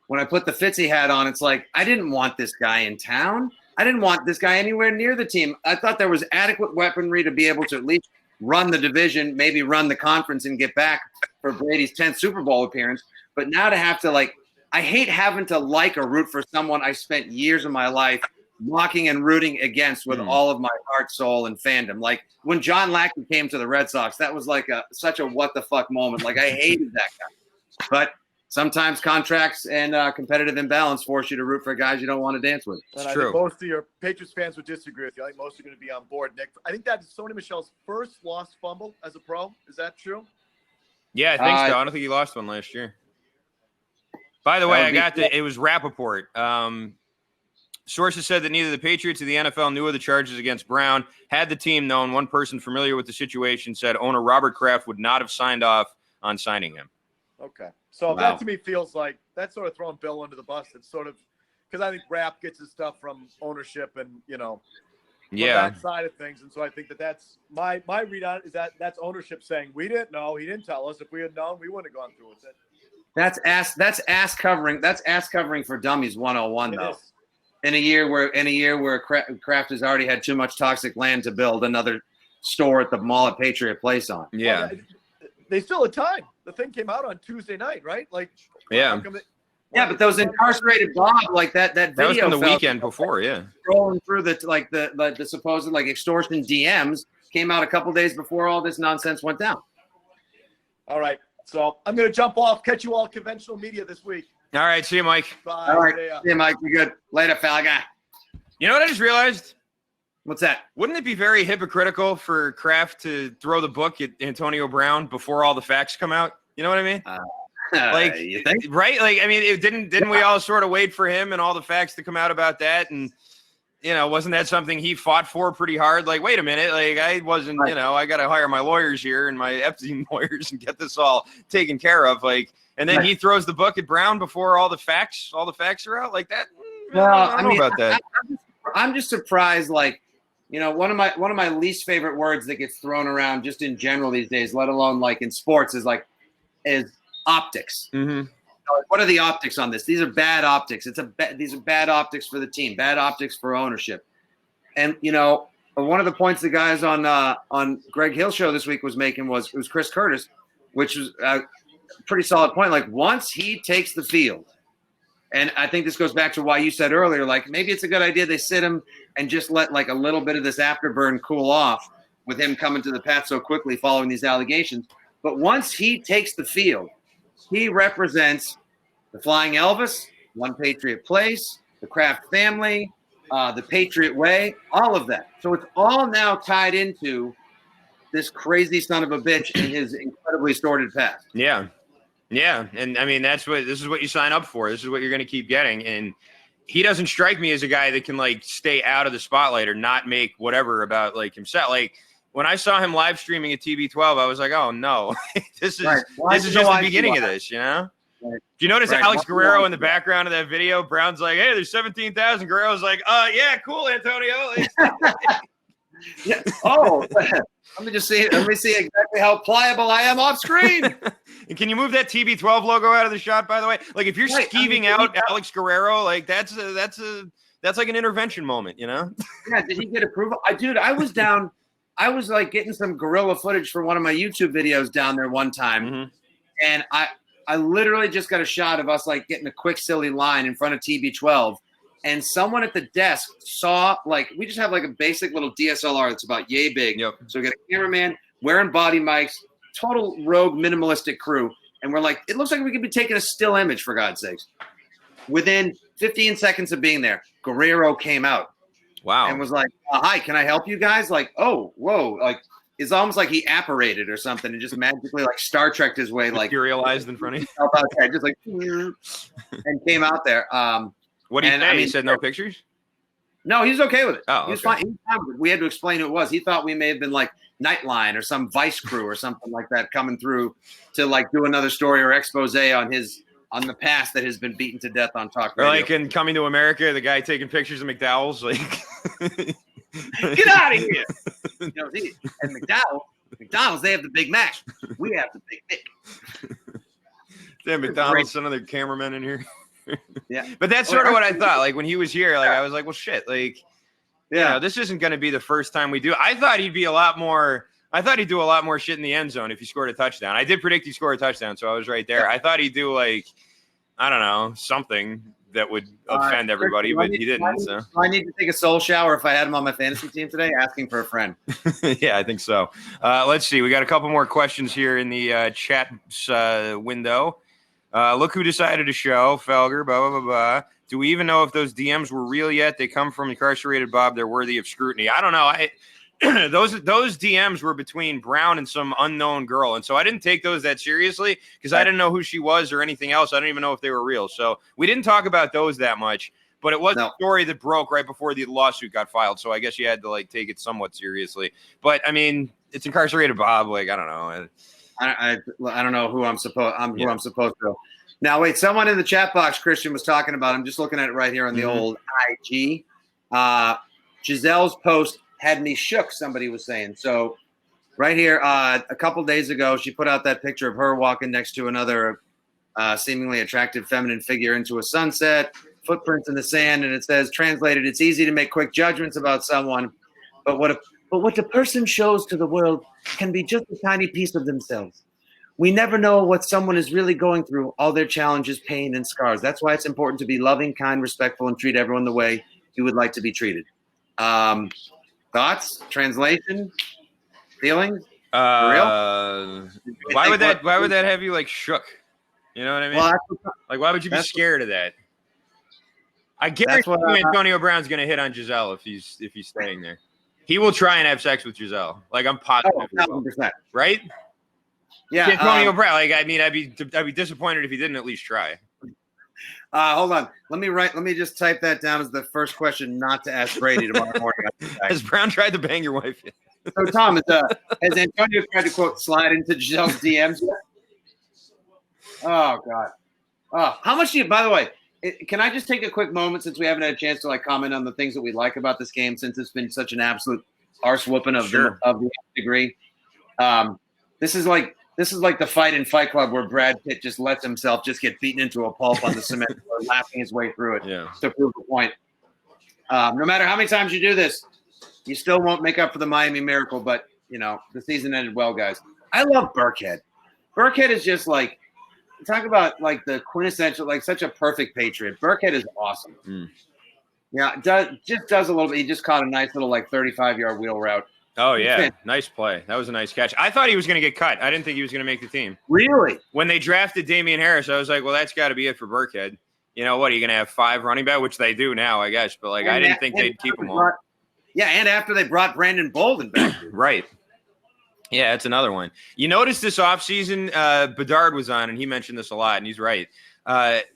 when I put the Fitzy hat on, it's like, I didn't want this guy in town. I didn't want this guy anywhere near the team. I thought there was adequate weaponry to be able to at least run the division, maybe run the conference and get back for Brady's 10th Super Bowl appearance. But now to have to I hate having to or root for someone I spent years of my life mocking and rooting against with all of my heart, soul, and fandom. Like when John Lackey came to the Red Sox, that was such a what the fuck moment. Like I hated that guy. But sometimes contracts and competitive imbalance force you to root for guys you don't want to dance with. And I think most of your Patriots fans would disagree with you. I think most are going to be on board, Nick. I think that is Sony Michel's first lost fumble as a pro. Is that true? Yeah, I think so. I don't think he lost one last year. By the way, it was Rappaport. Sources said that neither the Patriots or the NFL knew of the charges against Brown. Had the team known, one person familiar with the situation said owner Robert Kraft would not have signed off on signing him. Okay. So that to me feels like that's sort of throwing Bill under the bus. It's sort of because I think Rapp gets his stuff from ownership and, from that side of things. And so I think that's my read on it is that's ownership saying, we didn't know. He didn't tell us. If we had known, we wouldn't have gone through with it. That's ass covering. That's ass covering for dummies 101 though. Is. In a year where Kraft has already had too much toxic land to build another store at the mall at Patriot Place on. Yeah. Well, they still had time. The thing came out on Tuesday night, right? But those incarcerated Bob, like that video. That was from the weekend before, yeah. Scrolling through the supposed extortion DMs came out a couple days before all this nonsense went down. All right. So I'm going to jump off, catch you all conventional media this week. All right. See you, Mike. Bye. All right. See you, Mike. You're good. Later, fella guy. You know what I just realized? What's that? Wouldn't it be very hypocritical for Kraft to throw the book at Antonio Brown before all the facts come out? You know what I mean? You think? Right? Didn't we all sort of wait for him and all the facts to come out about that? And, wasn't that something he fought for pretty hard? Like, wait a minute. I wasn't, I got to hire my lawyers here and my Epstein lawyers and get this all taken care of. And then he throws the book at Brown before all the facts are out like that. Well, I don't know about that. I'm just surprised. One of my least favorite words that gets thrown around just in general these days, let alone in sports, is optics. Mm-hmm. What are the optics on this? These are bad optics. These are bad optics for the team, bad optics for ownership. And one of the points the guys on Greg Hill's show this week was making was Chris Curtis, which was a pretty solid point. Once he takes the field, and I think this goes back to why you said earlier, maybe it's a good idea they sit him and just let a little bit of this afterburn cool off with him coming to the path so quickly following these allegations. But once he takes the field, he represents the Flying Elvis, One Patriot Place, the Kraft family, the Patriot Way, all of that. So it's all now tied into this crazy son of a bitch and his incredibly sordid past. Yeah. Yeah. And I mean, this is what you sign up for. This is what you're going to keep getting. And he doesn't strike me as a guy that can stay out of the spotlight or not make whatever about himself. When I saw him live streaming at TB12, I was like, oh no, this is just the beginning of this, Right. Do you notice Alex Guerrero in the background of that video? Brown's like, hey, there's 17,000. Guerrero's like, yeah, cool, Antonio. Yeah. Oh, let me see exactly how pliable I am off screen. And can you move that TB12 logo out of the shot, by the way? If you're skeeving out Alex Guerrero, that's like an intervention moment, Yeah, did he get approval? I was down. I was getting some guerrilla footage for one of my YouTube videos down there one time. Mm-hmm. And I literally just got a shot of us getting a quick silly line in front of TB12. And someone at the desk saw we just have a basic little DSLR that's about yay big. Yep. So we got a cameraman wearing body mics, total rogue minimalistic crew. And we're it looks like we could be taking a still image for God's sakes. Within 15 seconds of being there, Guerrero came out. Wow. And was hi, can I help you guys? Oh, whoa. It's almost like he apparated or something and just magically Star Trek his way. Materialized in front of you. Just and came out there. What do you say? He said no pictures? No, he was okay with it. Oh, he was fine. He was fine with it. We had to explain who it was. He thought we may have been Nightline or some Vice crew or something like that coming through to do another story or expose on the past that has been beaten to death on talk radio. Or in Coming to America, the guy taking pictures of McDowell's get out of here. And McDonald's, they have the Big Mac. We have the Big Nick. Damn, McDonald's sending their cameramen in here. Yeah. But that's sort of what I thought. When he was here, I was like, well, shit. This isn't going to be the first time we do. I thought he'd be a lot more. I thought he'd do a lot more shit in the end zone if he scored a touchdown. I did predict he scored a touchdown, so I was right there. I thought he'd do I don't know, something that would offend everybody, but he didn't. So I need to take a soul shower if I had him on my fantasy team today, asking for a friend. Yeah, I think so. Let's see. We got a couple more questions here in the chat window. Look who decided to show. Felger, blah, blah, blah, blah. Do we even know if those DMs were real yet? They come from incarcerated Bob. They're worthy of scrutiny. I don't know. those DMs were between Brown and some unknown girl. And so I didn't take those that seriously because I didn't know who she was or anything else. I don't even know if they were real. So we didn't talk about those that much. But it was a story that broke right before the lawsuit got filed. So I guess you had to like take it somewhat seriously. But I mean, it's incarcerated Bob. Like, I don't know. I don't know who I'm supposed to. Now, wait, someone in the chat box, Christian, was talking about, I'm just looking at it right here on the old IG. Giselle's post had me shook, somebody was saying. So right here, a couple days ago, she put out that picture of her walking next to another seemingly attractive feminine figure into a sunset, footprints in the sand, and it says, translated, it's easy to make quick judgments about someone, but what a person shows to the world can be just a tiny piece of themselves. We never know what someone is really going through, all their challenges, pain, and scars. That's why it's important to be loving, kind, respectful, and treat everyone the way you would like to be treated. Thoughts? Translation? Feelings? For real? Why would that have you like shook? You know what I mean? Well, like, why would you be scared of that? I guarantee Antonio Brown's going to hit on Giselle if he's staying there. He will try and have sex with Giselle. Like, I'm positive. 1,000%. Right? Yeah. Antonio Brown. Like, I mean, I'd be disappointed if he didn't at least try. Hold on. Let me just type that down as the first question not to ask Brady tomorrow morning. Has Brown tried to bang your wife yet? So, Tom, has Antonio tried to, quote, slide into Giselle's DMs yet? Oh, God. How much do you, by the way, can I just take a quick moment since we haven't had a chance to like comment on the things that we like about this game since it's been such an absolute arse whooping of the degree. This is like the fight in Fight Club where Brad Pitt just lets himself just get beaten into a pulp on the cement floor, laughing his way through it to prove the point. No matter how many times you do this, you still won't make up for the Miami Miracle, but you know, the season ended well, guys. I love Burkhead. Burkhead is just like, talk about like the quintessential, like such a perfect Patriot. Burkhead is awesome. Yeah, does a little bit. He just caught a nice little like 35-yard wheel route. Oh yeah, nice play. That was a nice catch. I thought he was going to get cut. I didn't think he was going to make the team. Really? When they drafted Damian Harris, I was like, well, that's got to be it for Burkhead. You know what? Are you going to have 5 running back, which they do now, I guess. But like, I didn't think they'd keep them all. Yeah, and after they brought Brandon Bolden back. Right. Yeah, that's another one. You notice this offseason, Bedard was on, and he mentioned this a lot, and he's right.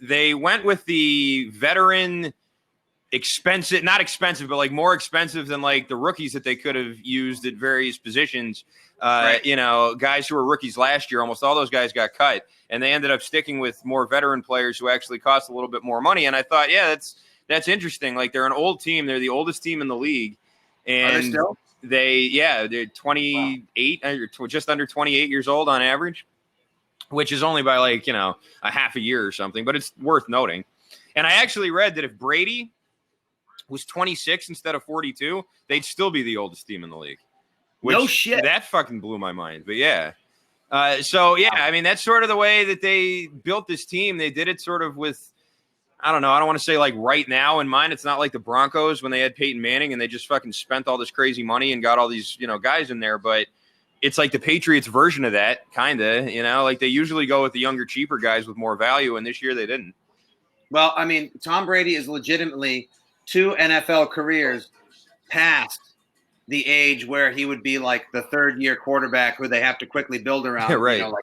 They went with the veteran expensive, not expensive, but like more expensive than like the rookies that they could have used at various positions. Right. You know, guys who were rookies last year, almost all those guys got cut, and they ended up sticking with more veteran players who actually cost a little bit more money. And I thought, yeah, that's interesting. Like they're an old team. They're the oldest team in the league. And are they still? They're 28 or just under 28 years old on average, which is only by like, you know, a half a year or something, but it's worth noting. And I actually read that if Brady was 26 instead of 42, they'd still be the oldest team in the league. No shit. That fucking blew my mind. But yeah. So yeah, I mean, that's sort of the way that they built this team. They did it sort of with, I don't know. I don't want to say like right now in mind. It's not like the Broncos when they had Peyton Manning and they just fucking spent all this crazy money and got all these, you know, guys in there. But it's like the Patriots version of that, kind of, you know, like they usually go with the younger, cheaper guys with more value. And this year they didn't. Well, I mean, Tom Brady is legitimately 2 NFL careers past the age where he would be like the third-year quarterback who they have to quickly build around. Right. You know,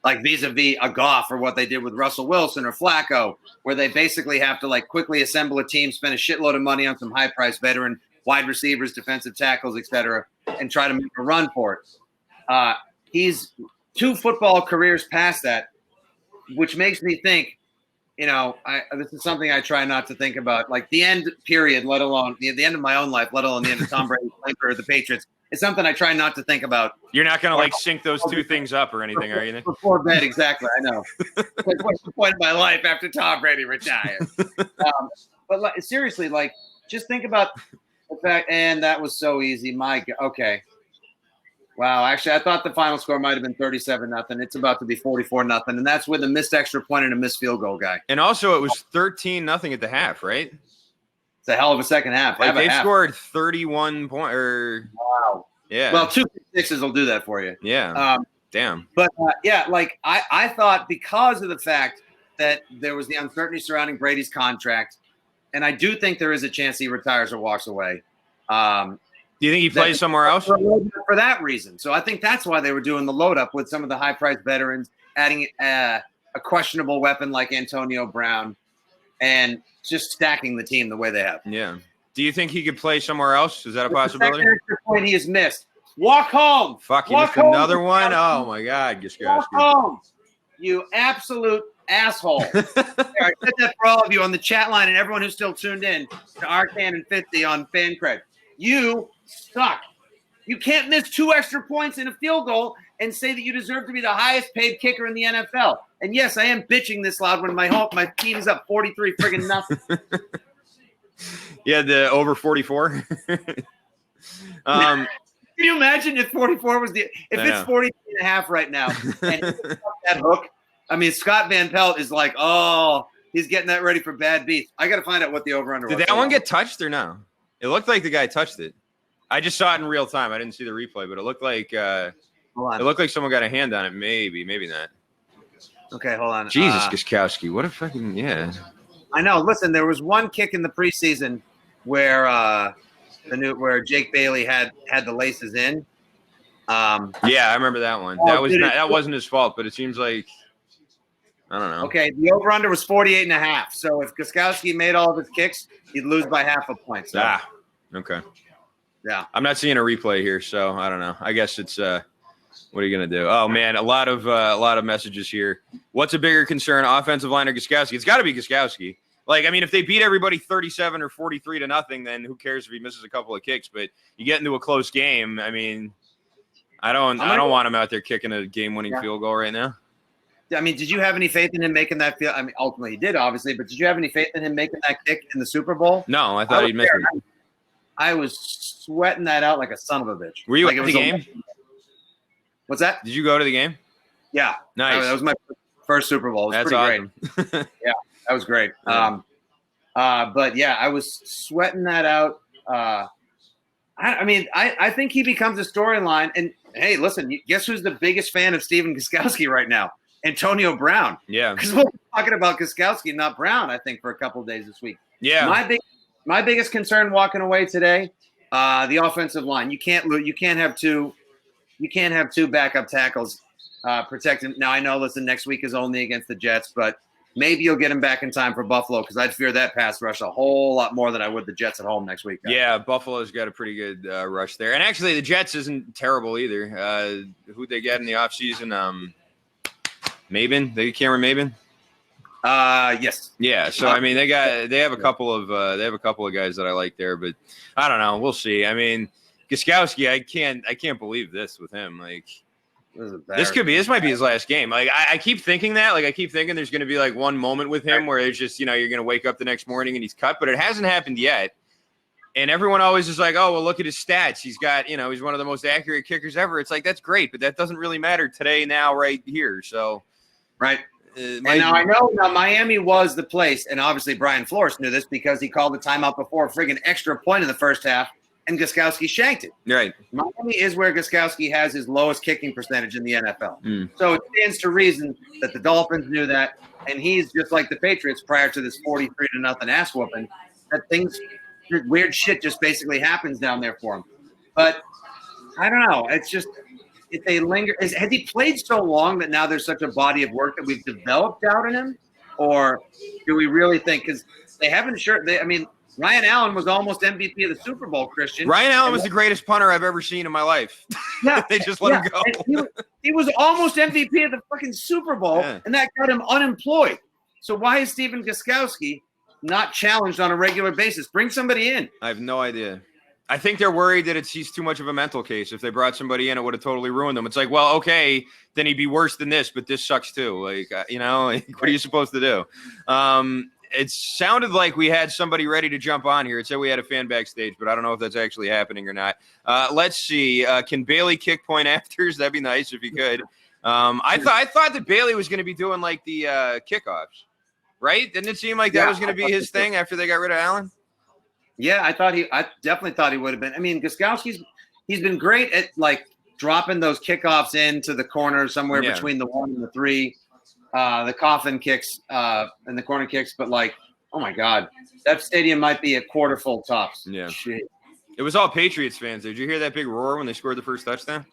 like vis-a-vis a Goff or what they did with Russell Wilson or Flacco, where they basically have to like quickly assemble a team, spend a shitload of money on some high-priced veteran wide receivers, defensive tackles, etc., and try to make a run for it. He's 2 football careers past that, which makes me think, you know, this is something I try not to think about, like the end period, let alone the end of my own life, let alone the end of Tom Brady's career at the Patriots. It's something I try not to think about. You're not going to like sync those 2 things up or anything, are you? Before bed, exactly. I know. What's the point of my life after Tom Brady retired? But like, seriously, like, just think about the fact, and that was so easy. Okay. Wow. Actually, I thought the final score might have been 37-0. It's about to be 44-0, and that's with a missed extra point and a missed field goal guy. And also, it was 13-0 at the half, right? It's a hell of a second half. Like they scored 31 points. Wow. Yeah. Well, 2 6s will do that for you. Yeah. Damn. But yeah, like I thought because of the fact that there was the uncertainty surrounding Brady's contract, and I do think there is a chance he retires or walks away. Do you think he plays somewhere else? For that reason. So I think that's why they were doing the load up with some of the high-priced veterans, adding a questionable weapon like Antonio Brown, and just stacking the team the way they have. Yeah. Do you think he could play somewhere else? Is that a possibility? The extra point he has missed. Walk home. Fuck, he missed another one? Oh, my God. Walk home, you absolute asshole. I said that for all of you on the chat line and everyone who's still tuned in to Arcand and Fitzy on FanCred. You suck. You can't miss 2 extra points in a field goal and say that you deserve to be the highest paid kicker in the NFL. And yes, I am bitching this loud when my team is up 43 friggin' nothing. Yeah, the over 44. Can you imagine if 44 was it's 43 and a half right now and that hook? I mean, Scott Van Pelt is like, oh, he's getting that ready for bad beats. I got to find out what the over-under was. Did that one get touched or no? It looked like the guy touched it. I just saw it in real time. I didn't see the replay, but it looked like someone got a hand on it. Maybe not. Okay, hold on. Jesus, Gostkowski. What a fucking, yeah. I know. Listen, there was one kick in the preseason where Jake Bailey had the laces in. Yeah, I remember that one. That wasn't his fault, but it seems like, I don't know. Okay, the over-under was 48.5. So if Gostkowski made all of his kicks, he'd lose by half a point. So. Okay. Yeah. I'm not seeing a replay here, so I don't know. I guess it's what are you gonna do? Oh man, a lot of messages here. What's a bigger concern, offensive line or Gostkowski? It's got to be Gostkowski. Like, I mean, if they beat everybody 37 or 43 to nothing, then who cares if he misses a couple of kicks? But you get into a close game. I mean, I don't want him out there kicking a game-winning field goal right now. I mean, did you have any faith in him making that field? I mean, ultimately he did, obviously, but did you have any faith in him making that kick in the Super Bowl? No, I thought he'd miss it. I was sweating that out like a son of a bitch. Were you at the game? What's that? Did you go to the game? Yeah. Nice. That was my first Super Bowl. It was pretty awesome. great. Yeah, that was great. Yeah. But yeah, I was sweating that out. I think he becomes a storyline. And hey, listen, guess who's the biggest fan of Stephen Gostkowski right now? Antonio Brown. Yeah. Because we're talking about Gostkowski, not Brown, I think, for a couple of days this week. Yeah. My biggest concern walking away today, the offensive line. You can't have two backup tackles protecting. Now I know, listen, next week is only against the Jets, but maybe you'll get him back in time for Buffalo because I'd fear that pass rush a whole lot more than I would the Jets at home next week. Yeah, Buffalo's got a pretty good rush there. And actually, the Jets isn't terrible either. Who'd they get in the offseason? Maben? Cameron Maben? Yes. Yeah, so I mean they have a couple of guys that I like there, but I don't know. We'll see. I mean, Gostkowski, I can't believe this with him. Like, this might be his last game. Like, I keep thinking that. Like, I keep thinking there's going to be like one moment with him where it's just, you're going to wake up the next morning and he's cut, but it hasn't happened yet. And everyone always is like, oh, well, look at his stats. He's got, he's one of the most accurate kickers ever. It's like, that's great, but that doesn't really matter today, now, right here. So, right. And now I know Miami was the place, and obviously Brian Flores knew this because he called the timeout before a friggin' extra point in the first half, and Gostkowski shanked it. Right. Miami is where Gostkowski has his lowest kicking percentage in the NFL. So it stands to reason that the Dolphins knew that, and he's just like the Patriots prior to this 43-0 ass whooping, that weird shit just basically happens down there for him. But I don't know. It's just – if they linger, has he played so long that now there's such a body of work that we've developed out in him? Or do we really think, because they haven't Ryan Allen was almost MVP of the Super Bowl, Christian. Ryan Allen was the greatest punter I've ever seen in my life. Yeah. They just let him go. He was almost MVP of the fucking Super Bowl, and that got him unemployed. So why is Stephen Gostkowski not challenged on a regular basis? Bring somebody in. I have no idea. I think they're worried that he's too much of a mental case. If they brought somebody in, it would have totally ruined them. It's like, well, okay, then he'd be worse than this, but this sucks too. Like, what are you supposed to do? It sounded like we had somebody ready to jump on here. It said we had a fan backstage, but I don't know if that's actually happening or not. Let's see. Can Bailey kick point afters? That'd be nice if he could. I thought that Bailey was going to be doing like the kickoffs, right? Didn't it seem like that was going to be his thing after they got rid of Allen? Yeah, I definitely thought he would have been. I mean, Gostkowski's he's been great at like dropping those kickoffs into the corner somewhere between the 1 and the 3, the coffin kicks and the corner kicks. But like, oh my God, that stadium might be a quarter full tops. Yeah. Shit. It was all Patriots fans. Did you hear that big roar when they scored the first touchdown?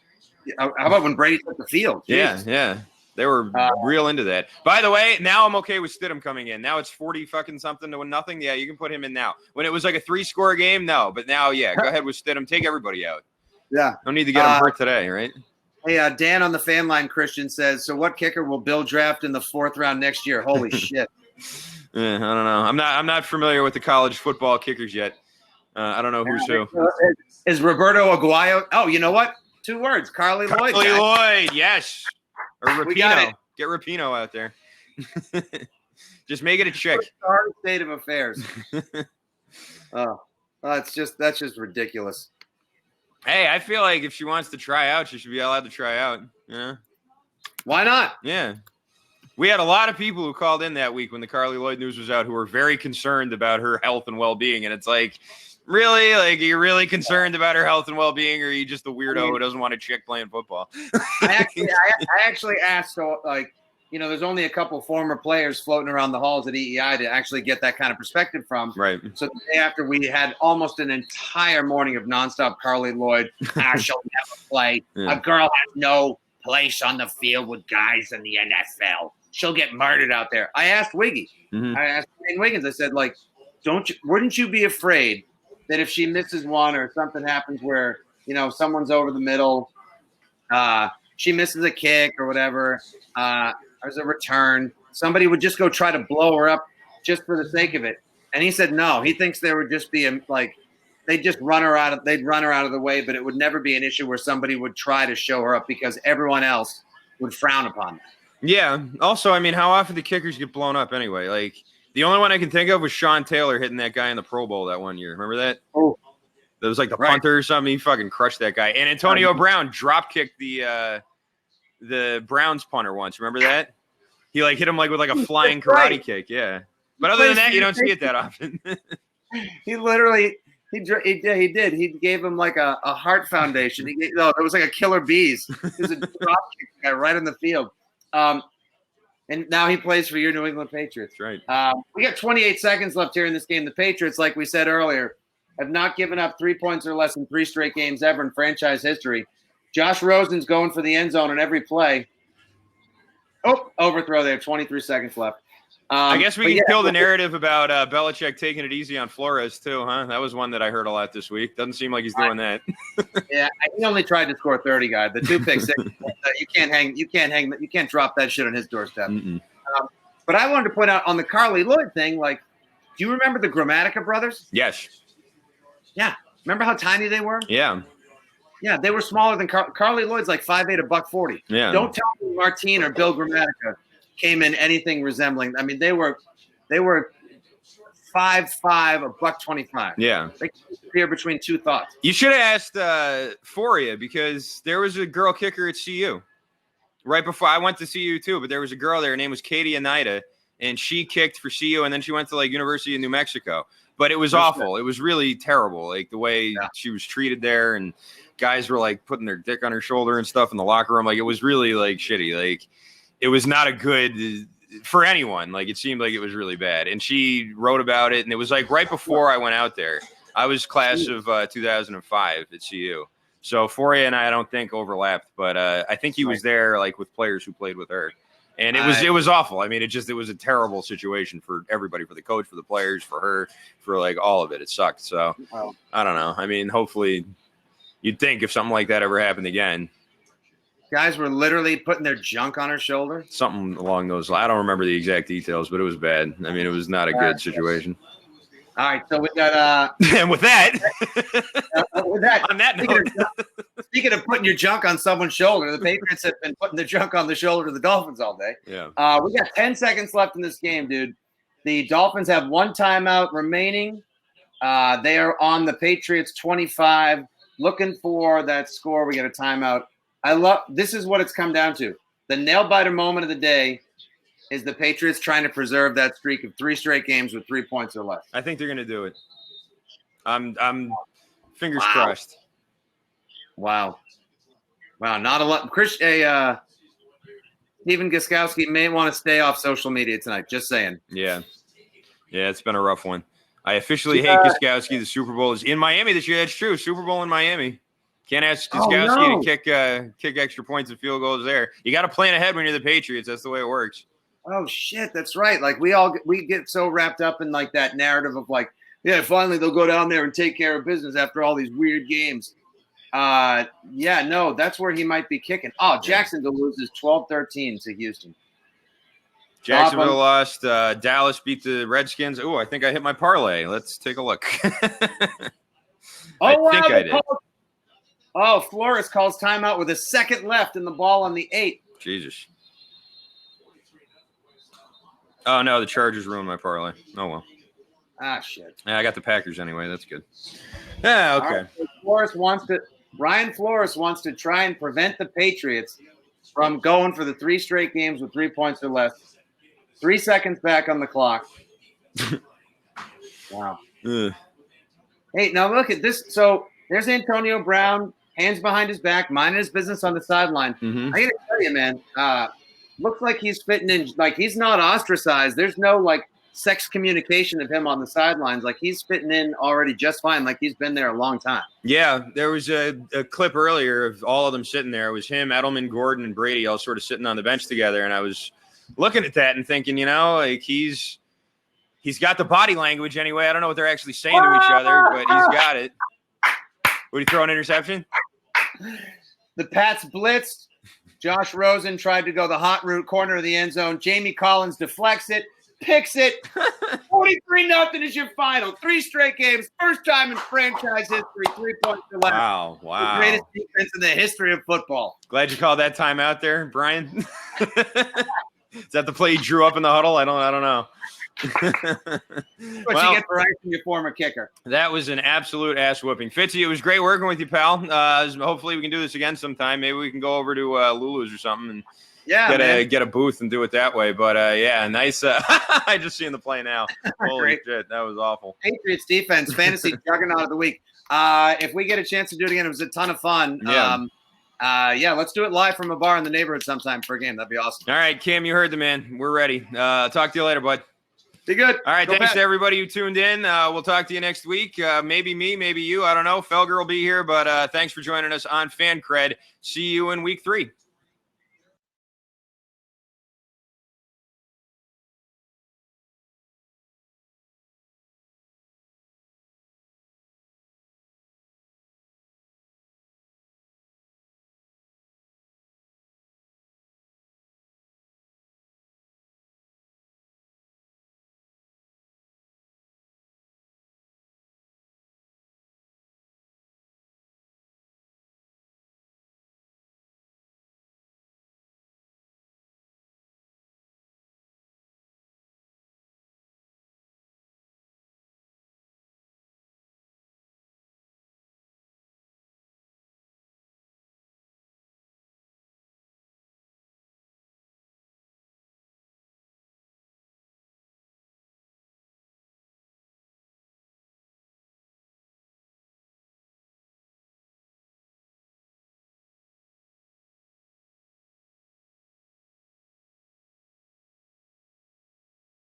How about when Brady took the field? Yeah, yeah. They were real into that. By the way, now I'm okay with Stidham coming in. Now it's 40 fucking something to nothing. Yeah, you can put him in now. When it was like a 3-score game, no. But now, yeah, go ahead with Stidham. Take everybody out. Yeah. No need to get him hurt today, right? Hey, Dan on the fan line, Christian says, so what kicker will Bill draft in the 4th round next year? Holy shit. I don't know. I'm not familiar with the college football kickers yet. I don't know who's who. Is Roberto Aguayo? Oh, you know what? 2 words. Carly Lloyd. Carly Lloyd, yes. Or Rapino. it. Get Rapino out there. Just make it a chick. State of affairs. That's just ridiculous. Hey, I feel like if she wants to try out, she should be allowed to try out. Yeah. Why not? Yeah. We had a lot of people who called in that week when the Carly Lloyd news was out who were very concerned about her health and well-being. And it's like, really? Like, are you really concerned about her health and well-being, or are you just a weirdo who doesn't want a chick playing football? I actually asked, so, like, you know, there's only a couple former players floating around the halls at EEI to actually get that kind of perspective from. Right. So the day after, we had almost an entire morning of nonstop Carly Lloyd. She'll never play. Yeah. A girl has no place on the field with guys in the NFL. She'll get murdered out there. I asked Wiggy. I asked Wayne Wiggins. I said, like, wouldn't you be afraid that if she misses one or something happens where, you know, someone's over the middle, she misses a kick or whatever, there's a return, somebody would just go try to blow her up just for the sake of it? And he said no. He thinks there would just be they'd just run her out of the way, but it would never be an issue where somebody would try to show her up because everyone else would frown upon that. Yeah. Also, I mean, how often do kickers get blown up anyway? Like, the only one I can think of was Sean Taylor hitting that guy in the Pro Bowl that one year. Remember that? Oh, that was like the punter or something. He fucking crushed that guy. And Antonio Brown drop kicked the Browns punter once. Remember that? He like hit him like with like a flying karate kick. Yeah. But other than that, you don't see it that often. He literally he did. He gave him like a heart foundation. It was like a killer bees. It was a drop kick guy right in the field. And now he plays for your New England Patriots. Right. We got 28 seconds left here in this game. The Patriots, like we said earlier, have not given up 3 points or less in 3 straight games ever in franchise history. Josh Rosen's going for the end zone on every play. Oh, overthrow there. 23 seconds left. I guess we can kill the narrative about Belichick taking it easy on Flores too, huh? That was one that I heard a lot this week. Doesn't seem like he's doing that. Yeah, he only tried to score 30, guy. The 2 picks, you can't drop that shit on his doorstep. But I wanted to point out on the Carly Lloyd thing, like, do you remember the Grammatica brothers? Yes. Yeah. Remember how tiny they were? Yeah. Yeah, they were smaller than Carly Lloyd's like 5'8", $140. Yeah. Don't tell me Martine or Bill Grammatica came in anything resembling. I mean, they were 5'5", $125. Yeah. They appear between 2 thoughts. You should have asked Foria, because there was a girl kicker at CU right before I went to CU too. But there was a girl there. Her name was Katie Anida, and she kicked for CU, and then she went to like University of New Mexico. But it was awful. It was really terrible, like the way she was treated there, and guys were like putting their dick on her shoulder and stuff in the locker room. Like, it was really like shitty. Like, it was not a good for anyone. Like, it seemed like it was really bad. And she wrote about it, and it was like right before I went out there. I was class of 2005 at CU. So Foria and I don't think overlapped, but I think he was there like with players who played with her. And it was awful. I mean, it was a terrible situation for everybody, for the coach, for the players, for her, for like all of it. It sucked. So I don't know. I mean, hopefully you'd think if something like that ever happened again. Guys were literally putting their junk on her shoulder. Something along those lines. I don't remember the exact details, but it was bad. I mean, it was not a good situation. All right, so we got and with that, on that note, speaking of putting your junk on someone's shoulder, the Patriots have been putting the junk on the shoulder of the Dolphins all day. Yeah. We got 10 seconds left in this game, dude. The Dolphins have 1 timeout remaining. They are on the Patriots 25, looking for that score. We got a timeout. This is what it's come down to. The nail biter moment of the day is the Patriots trying to preserve that streak of 3 straight games with 3 points or less. I think they're going to do it. I'm fingers crossed. Wow. Not a lot. Stephen Gostkowski may want to stay off social media tonight. Just saying. Yeah, it's been a rough one. I officially hate Gostkowski. The Super Bowl is in Miami this year. That's true. Super Bowl in Miami. Can't ask Gostkowski to kick extra points and field goals there. You got to plan ahead when you're the Patriots. That's the way it works. Oh shit, that's right. Like we get so wrapped up in like that narrative of like, yeah, finally they'll go down there and take care of business after all these weird games. No, that's where he might be kicking. Oh, Jacksonville loses 12-13 to Houston. Jacksonville lost. Dallas beat the Redskins. Oh, I think I hit my parlay. Let's take a look. I think I did. Flores calls timeout with a second left and the ball on the 8. Jesus. Oh, no, the Chargers ruined my parlay. Oh, well. Ah, shit. Yeah, I got the Packers anyway. That's good. Yeah, okay. Right, Brian Flores wants to try and prevent the Patriots from going for the 3 straight games with 3 points or less. 3 seconds back on the clock. Wow. Hey, now look at this. So there's Antonio Brown, hands behind his back, minding his business on the sideline. Mm-hmm. I got to tell you, man, looks like he's fitting in. Like, he's not ostracized. There's no, like, sex communication of him on the sidelines. Like, he's fitting in already just fine. Like, he's been there a long time. Yeah, there was a clip earlier of all of them sitting there. It was him, Edelman, Gordon, and Brady all sort of sitting on the bench together. And I was looking at that and thinking, like he's got the body language anyway. I don't know what they're actually saying to each other, but he's got it. Would he throw an interception? The Pats blitzed. Josh Rosen tried to go the hot route, corner of the end zone. Jamie Collins deflects it, picks it. 43-0 is your final. 3 straight games. First time in franchise history. 3 points to left. Wow. The greatest defense in the history of football. Glad you called that time out there, Brian. Is that the play you drew up in the huddle? I don't know. You get right from your former kicker. That was an absolute ass whooping. Fitzy, it was great working with you, pal. Hopefully we can do this again sometime. Maybe we can go over to Lulu's or something and get a booth and do it that way. But nice. I just seen the play now. Holy shit, that was awful. Patriots defense, fantasy juggernaut of the week. If we get a chance to do it again, it was a ton of fun. Let's do it live from a bar in the neighborhood sometime for a game. That'd be awesome. All right, Cam, you heard the man. We're ready. Talk to you later, bud. Be good. All right, thanks to everybody who tuned in. We'll talk to you next week. Maybe me, maybe you. I don't know. Felger will be here, but thanks for joining us on Fan Cred. See you in week 3.